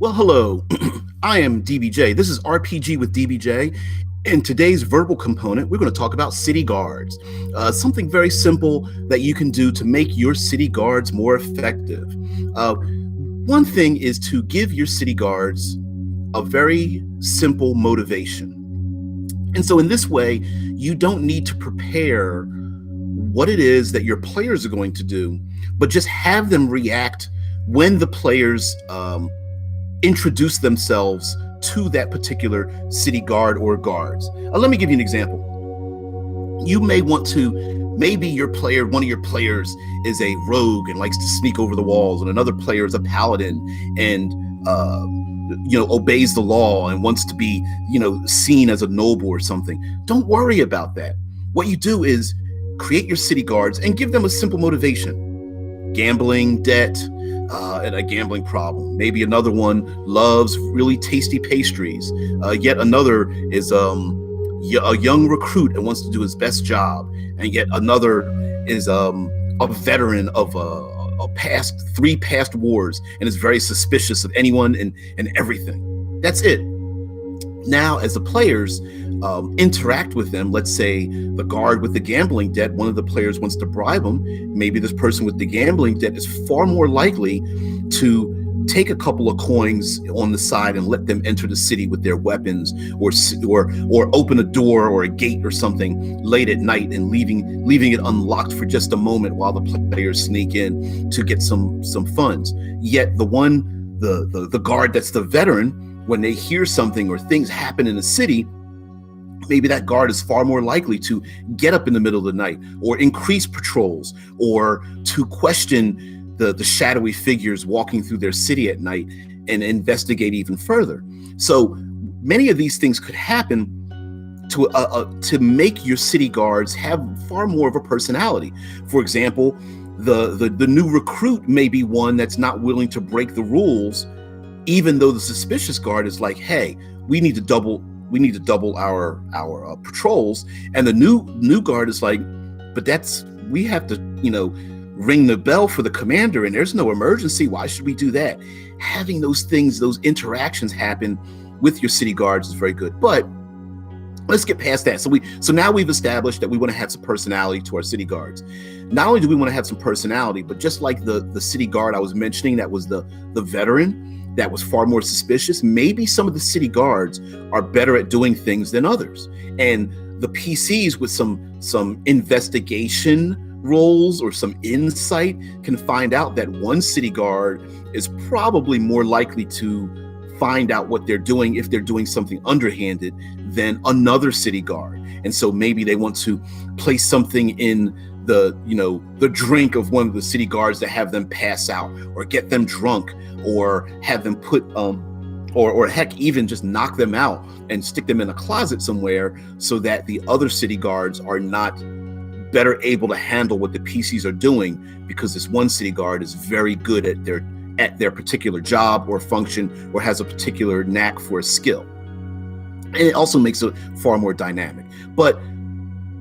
Well, hello. I am DBJ. This is RPG with DBJ. In today's verbal component, we're going to talk about city guards. Something very simple that you can do to make your city guards more effective. One thing is to give your city guards a very simple motivation. And so, in this way, you don't need to prepare what it is that your players are going to do, but just have them react when the players introduce themselves to that particular city guard or guards. Let me give you an example. You may want to, maybe one of your players is a rogue and likes to sneak over the walls, and another player is a paladin and obeys the law and wants to be, seen as a noble or something. Don't worry about that. What you do is create your city guards and give them a simple motivation: gambling, debt, and a gambling problem. Maybe another one loves really tasty pastries. Yet another is a young recruit and wants to do his best job. And yet another is a veteran of three past wars and is very suspicious of anyone and everything. That's it. Now, as the players interact with them, let's say the guard with the gambling debt, one of the players wants to bribe him. Maybe this person with the gambling debt is far more likely to take a couple of coins on the side and let them enter the city with their weapons, or open a door or a gate or something late at night and leaving it unlocked for just a moment while the players sneak in to get some funds. Yet the guard that's the veteran, when they hear something or things happen in the city, maybe that guard is far more likely to get up in the middle of the night or increase patrols or to question the shadowy figures walking through their city at night and investigate even further. So many of these things could happen to make your city guards have far more of a personality. For example, the new recruit may be one that's not willing to break the rules, even though the suspicious guard is like, hey, we need to double our patrols. And the new guard is like, but we have to, ring the bell for the commander and there's no emergency. Why should we do that? Having those interactions happen with your city guards is very good. But let's get past that. So now we've established that we want to have some personality to our city guards. Not only do we want to have some personality, but just like the city guard I was mentioning, that was the veteran that was far more suspicious, maybe some of the city guards are better at doing things than others. And the PCs with some investigation roles or some insight can find out that one city guard is probably more likely to find out what they're doing if they're doing something underhanded than another city guard. And so maybe they want to place something in the drink of one of the city guards to have them pass out or get them drunk or have them put or heck, even just knock them out and stick them in a closet somewhere so that the other city guards are not better able to handle what the PCs are doing, because this one city guard is very good at their particular job or function or has a particular knack for a skill. And it also makes it far more dynamic. But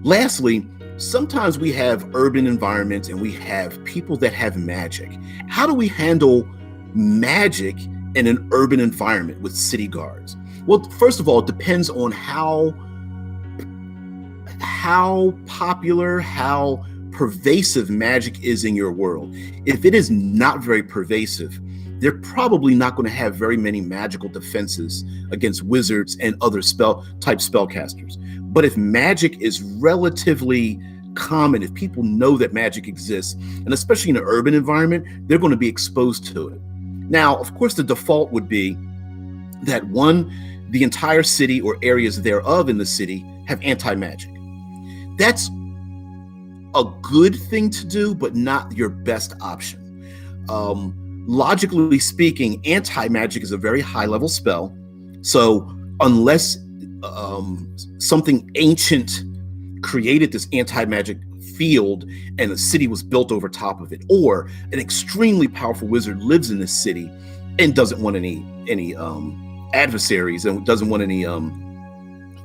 lastly, sometimes we have urban environments and we have people that have magic. How do we handle magic in an urban environment with city guards? Well, first of all, it depends on how popular, how pervasive magic is in your world. If it is not very pervasive, they're probably not going to have very many magical defenses against wizards and other spellcasters. But if magic is relatively common, if people know that magic exists, and especially in an urban environment, they're going to be exposed to it. Now, of course, the default would be that the entire city or areas thereof in the city have anti-magic. That's a good thing to do, but not your best option. Logically speaking, anti-magic is a very high-level spell. So unless something ancient created this anti-magic field and the city was built over top of it, or an extremely powerful wizard lives in this city and doesn't want any adversaries and doesn't want any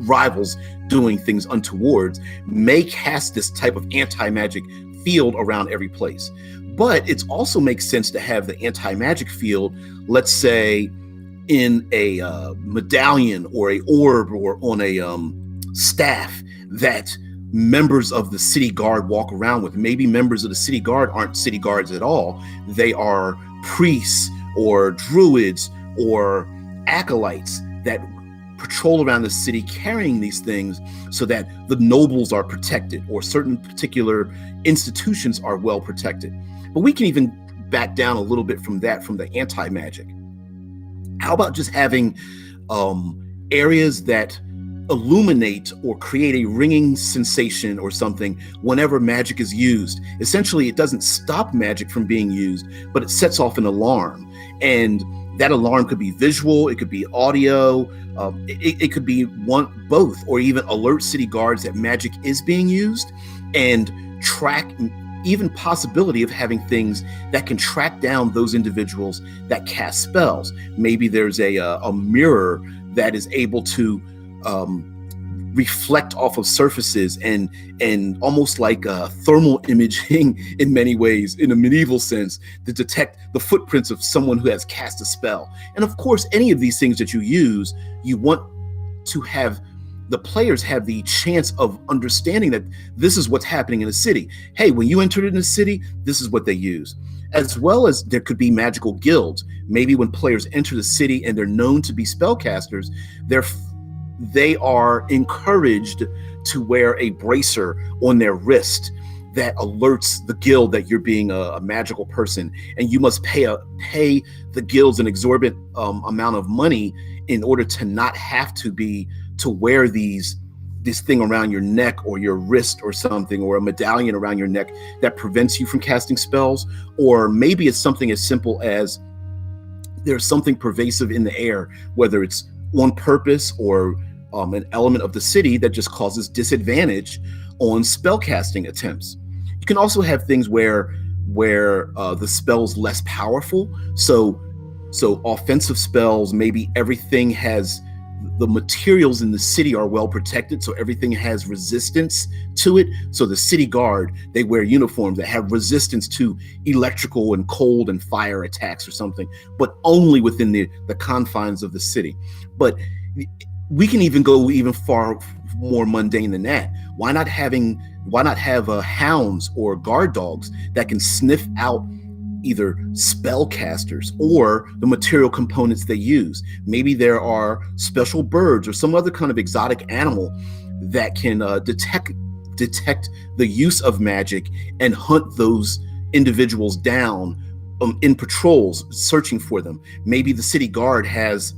rivals doing things untowards, may cast this type of anti-magic field around every place. But it also makes sense to have the anti-magic field, let's say, in a medallion or a orb or on a staff that members of the city guard walk around with. Maybe members of the city guard aren't city guards at all. They are priests or druids or acolytes that patrol around the city carrying these things so that the nobles are protected or certain particular institutions are well protected. But we can even back down a little bit from that, from the anti-magic. How about just having areas that illuminate or create a ringing sensation or something whenever magic is used? Essentially, it doesn't stop magic from being used, but it sets off an alarm. And that alarm could be visual, it could be audio, it could be both, or even alert city guards that magic is being used, and track, even possibility of having things that can track down those individuals that cast spells. Maybe there's a mirror that is able to reflect off of surfaces and almost like thermal imaging in many ways, in a medieval sense, to detect the footprints of someone who has cast a spell. And of course, any of these things that you use, you want to have the players have the chance of understanding that this is what's happening in a city. Hey, when you entered in a city, this is what they use. As well as there could be magical guilds. Maybe when players enter the city and they're known to be spellcasters, they are encouraged to wear a bracer on their wrist that alerts the guild that you're being a magical person, and you must pay the guilds an exorbitant amount of money in order to not have to wear this thing around your neck or your wrist or something, or a medallion around your neck that prevents you from casting spells. Or maybe it's something as simple as there's something pervasive in the air, whether it's on purpose or an element of the city that just causes disadvantage on spellcasting attempts. You can also have things where the spell's less powerful. So offensive spells, maybe everything has, the materials in the city are well protected, so everything has resistance to it. So the city guard, they wear uniforms that have resistance to electrical and cold and fire attacks or something, but only within the confines of the city. But we can even go even far more mundane than that. Why not have hounds or guard dogs that can sniff out either spellcasters or the material components they use? Maybe there are special birds or some other kind of exotic animal that can detect the use of magic and hunt those individuals down in patrols, searching for them. Maybe the city guard has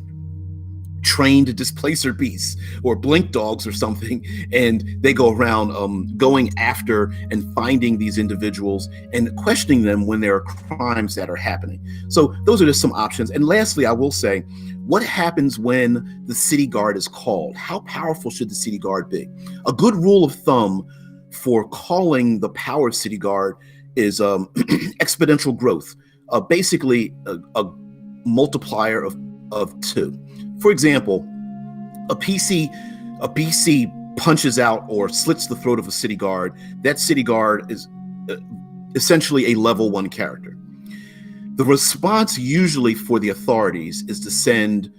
trained displacer beasts or blink dogs or something, and they go around going after and finding these individuals and questioning them when there are crimes that are happening. So those are just some options. And lastly, I will say, what happens when the city guard is called? How powerful should the city guard be? A good rule of thumb for calling the power of city guard is exponential growth, basically a multiplier of 2. For example, a BC punches out or slits the throat of a city guard. That city guard is essentially a level 1 character. The response usually for the authorities is to send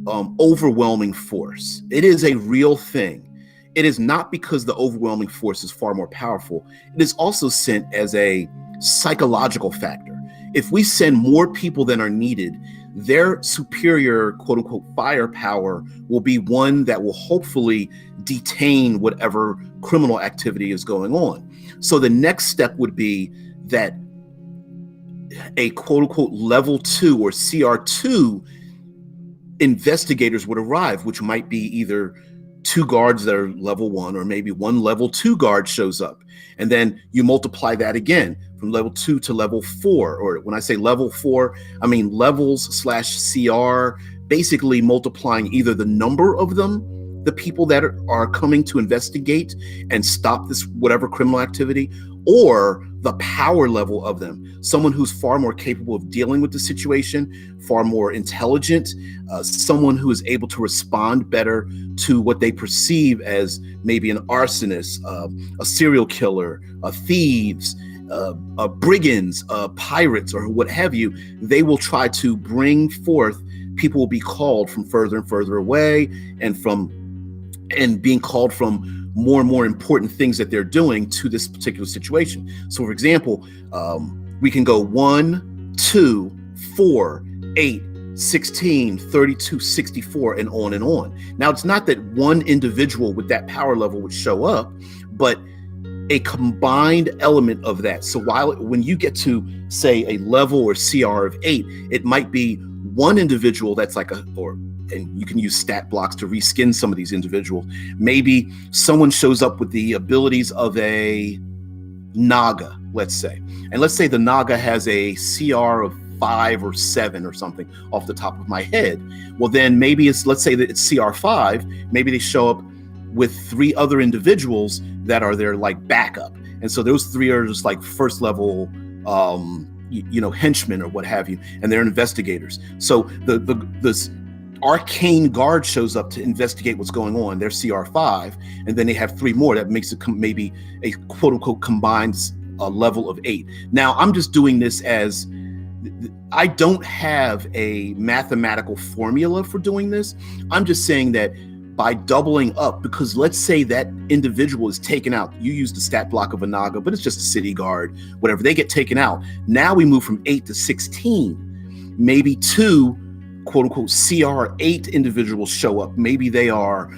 overwhelming force. It is a real thing. It is not because the overwhelming force is far more powerful. It is also sent as a psychological factor. If we send more people than are needed, their superior, quote unquote, firepower will be one that will hopefully detain whatever criminal activity is going on. So the next step would be that a quote unquote level 2 or CR2 investigators would arrive, which might be either 2 guards that are level 1, or maybe 1 level 2 guard shows up. And then you multiply that again from level 2 to level 4. Or when I say level 4, I mean levels/CR, basically multiplying either the number of them, the people that are coming to investigate and stop this whatever criminal activity, or the power level of them. Someone who's far more capable of dealing with the situation, far more intelligent, someone who is able to respond better to what they perceive as maybe an arsonist, a serial killer, thieves, brigands, pirates, or what have you. They will try to bring forth people will be called from further and further away, and being called from more and more important things that they're doing to this particular situation. So for example, we can go 1, 2, 4, 8, 16, 32, 64, and on and on. Now, it's not that one individual with that power level would show up, but a combined element of that. So when you get to, say, a level or CR of 8, it might be one individual that's like and you can use stat blocks to reskin some of these individuals. Maybe someone shows up with the abilities of a Naga, let's say. And let's say the Naga has a CR of 5 or 7 or something off the top of my head. Well, then maybe let's say that it's CR 5. Maybe they show up with 3 other individuals that are their like backup. And so those 3 are just like first level, henchmen or what have you, and they're investigators. So this arcane guard shows up to investigate what's going on. They're CR5, and then they have 3 more. That makes it maybe a quote unquote combined level of 8. Now, I'm just doing this as I don't have a mathematical formula for doing this. I'm just saying that by doubling up, because let's say that individual is taken out. You use the stat block of a Naga, but it's just a city guard, whatever. They get taken out. Now we move from 8 to 16. Maybe 2 quote unquote CR8 individuals show up. Maybe they are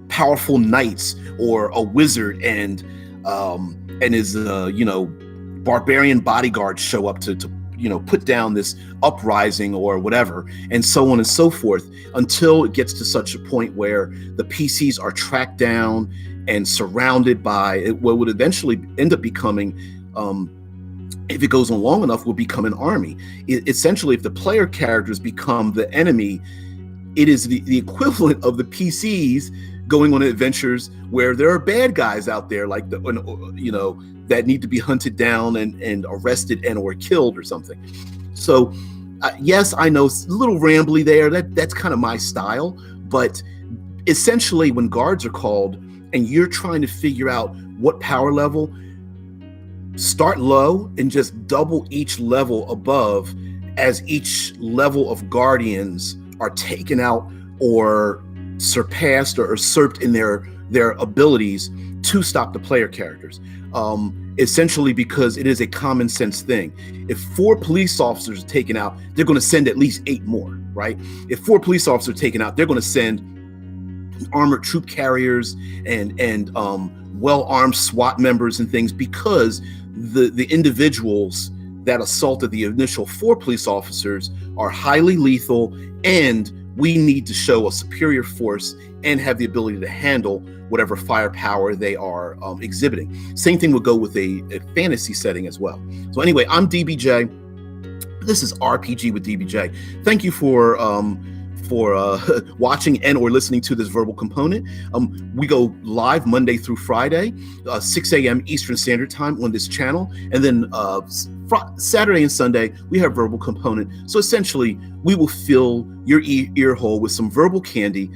powerful knights or a wizard and his barbarian bodyguards show up to put down this uprising or whatever, and so on and so forth, until it gets to such a point where the PCs are tracked down and surrounded by what would eventually end up becoming, if it goes on long enough, will become an army. Essentially, if the player characters become the enemy, it is the equivalent of the PCs going on adventures where there are bad guys out there, like that need to be hunted down and arrested and or killed or something. So yes, I know it's a little rambly there. That's kind of my style. But essentially, when guards are called and you're trying to figure out what power level, start low and just double each level above as each level of guardians are taken out or surpassed or usurped in their abilities to stop the player characters. Essentially, because it is a common sense thing. If 4 police officers are taken out, they're going to send at least 8 more, right? If 4 police officers are taken out, they're going to send armored troop carriers and well-armed SWAT members and things, because the individuals that assaulted the initial 4 police officers are highly lethal, and we need to show a superior force and have the ability to handle whatever firepower they are exhibiting. Same thing would go with a fantasy setting as well. So anyway, I'm DBJ. This is RPG with DBJ. Thank you for watching and or listening to this verbal component. We go live Monday through Friday, 6 a.m. Eastern Standard Time on this channel. And then Saturday and Sunday, we have verbal component. So essentially, we will fill your ear hole with some verbal candy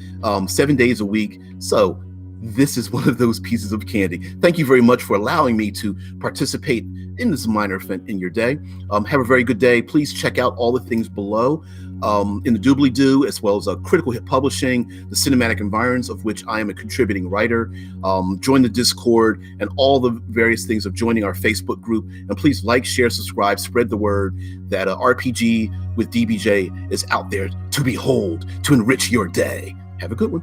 7 days a week. So this is one of those pieces of candy. Thank you very much for allowing me to participate in this minor event in your day. Have a very good day. Please check out all the things below in the doobly-doo, as well as Critical Hit Publishing, the cinematic environs, of which I am a contributing writer. Join the Discord and all the various things of joining our Facebook group. And please like, share, subscribe, spread the word that RPG with DBJ is out there to behold, to enrich your day. Have a good one.